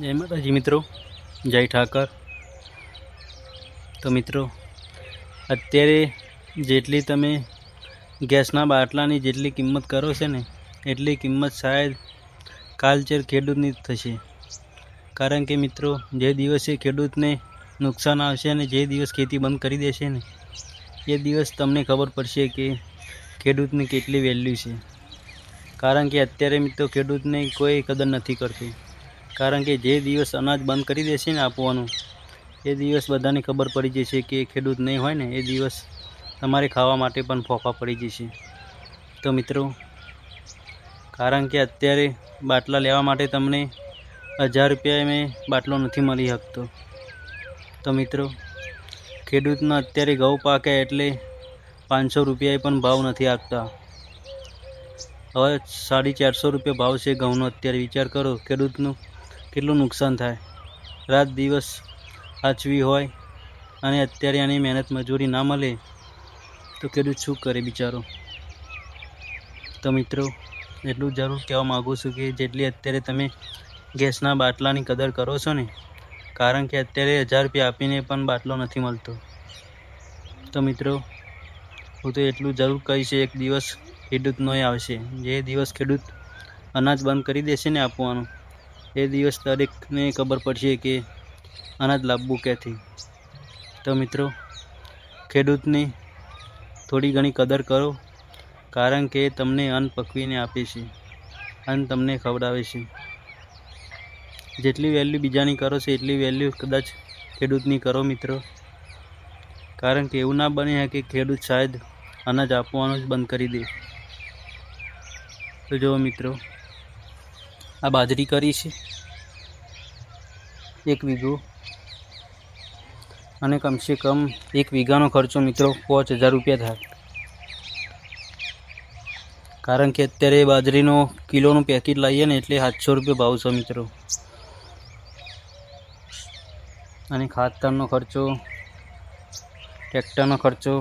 જય માતાજી મિત્રો, જય ઠાકર। તો મિત્રો, અત્યારે જેટલી તમે ગેસના બાટલાની જેટલી કિંમત કરો છો ને, એટલી કિંમત શાયદ કાલચેર ખેડૂતની થશે। કારણ કે મિત્રો, જે દિવસે ખેડૂતને નુકસાન આવશે અને જે દિવસ ખેતી બંધ કરી દેશે ને, એ દિવસ તમને ખબર પડશે કે ખેડૂતની કેટલી વેલ્યુ છે। કારણ કે અત્યારે મિત્રો ખેડૂતને કોઈ કદર નથી કરતું। કારણ કે જે દિવસ અનાજ બંધ કરી દેશે ને આપવાનું, એ દિવસ બધાને ખબર પડી જશે કે ખેડૂત નહીં હોય ને, એ દિવસ તમારે ખાવા માટે પણ ફોફા પડી જશે। તો મિત્રો, કારણ કે અત્યારે બાટલા લેવા માટે તમને 1000 રૂપિયા મેં બાટલો નથી મળી શકતો। તો મિત્રો, ખેડૂતનો અત્યારે ઘઉં પાકે એટલે 500 રૂપિયાએ પણ ભાવ નથી આપતા। હવે 450 રૂપિયા ભાવ છે ઘઉંનો। અત્યારે વિચાર કરો ખેડૂતનું કેટલું નુકસાન થાય। રાત દિવસ સાચવી હોય અને અત્યારે આની મહેનત મજૂરી ના મળે તો ખેડૂત શું કરે બિચારો। તો મિત્રો, એટલું જરૂર કહેવા માગું છું કે જેટલી અત્યારે તમે ગેસના બાટલાની કદર કરો છો ને, કારણ કે અત્યારે 1000 રૂપિયા આપીને પણ બાટલો નથી મળતો। તો મિત્રો, હું તો એટલું જરૂર કહીશ, એક દિવસ ખેડૂત નહીં આવશે। જે દિવસ ખેડૂત અનાજ બંધ કરી દેશે ને આપવાનું, એ દિવસ દરેકને ખબર પડશે કે અનાજ લાવવું ક્યાંથી। તો મિત્રો, ખેડૂતની થોડી ઘણી કદર કરો, કારણ કે તમને અન્ન પકવીને આપે છે, અન્ન તમને ખવડાવે છે। જેટલી વેલ્યુ બીજાની કરો છો એટલી વેલ્યુ કદાચ ખેડૂતની કરો મિત્રો। કારણ કે એવું ના બને કે ખેડૂત શાયદ અનાજ આપવાનું જ બંધ કરી દે। તો જો મિત્રો, આ બાજરી કરી છે 1 વીઘો, અને કમસે કમ 1 વીઘાનો ખર્ચો મિત્રો 5000 રૂપિયા થાય। કારણ કે અત્યારે બાજરીનો કિલોનું પેકેટ લાવીએ ને એટલે 700 રૂપિયા ભાવ છે મિત્રો। અને ખાતરનો ખર્ચો, ટ્રેક્ટરનો ખર્ચો,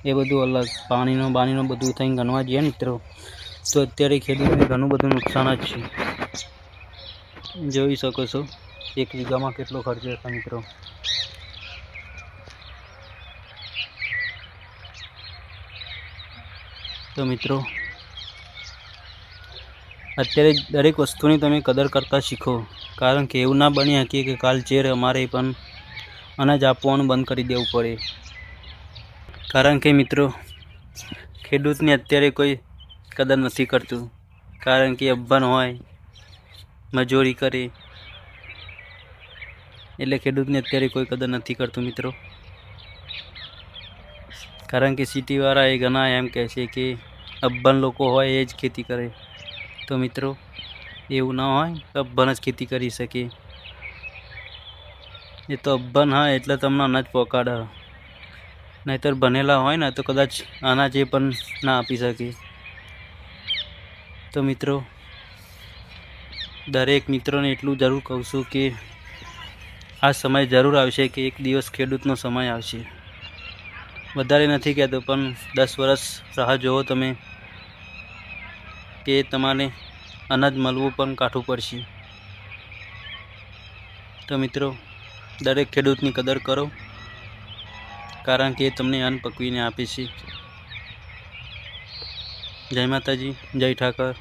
એ બધું અલગ, પાણીનો બધું થઈને ગણવા જઈએ મિત્રો, તો અત્યારે ખેડૂતને ઘણું બધું નુકસાન જ છે। જોઈ શકો છો 1 વીઘામાં કેટલો ખર્ચો છે મિત્રો। તો મિત્રો, અત્યારે દરેક વસ્તુની તમે કદર કરતા શીખો। કારણ કે એવું ના બની શકે કે કાલ ચેર અમારે પણ અનાજ આપવાનું બંધ કરી દેવું પડે। કારણ કે મિત્રો, ખેડૂતની અત્યારે કોઈ કદર નથી કરતું। કારણ કે અભણ હોય, મજૂરી કરે, એટલે ખેડૂતને અત્યારે કોઈ કદર નથી કરતું મિત્રો। કારણ કે સિટીવાળા એ ઘણા એમ કહે છે કે અભણ લોકો હોય એ જ ખેતી કરે। તો મિત્રો, એવું ના હોય, અભણ જ ખેતી કરી શકે। એ તો અભણ હા એટલે તમને અનાજ પહોંચાડે, નહીંતર ભણેલા હોય ને તો કદાચ અનાજ એ પણ ના આપી શકે। તો મિત્રો, દરેક મિત્રોને એટલું જરૂર કહું છું કે આ સમય જરૂર આવશે કે એક દિવસ ખેડૂતનો સમય આવશે। વધારે નથી કહેતો, પણ 10 વર્ષ રાહ જોવો તમે કે તમારે અનાજ મળવું પણ કાઠું પડશે। તો મિત્રો, દરેક ખેડૂતની કદર કરો, કારણ કે એ તમને અન્ન પકવીને આપે છે। જય માતાજી, જય ઠાકર।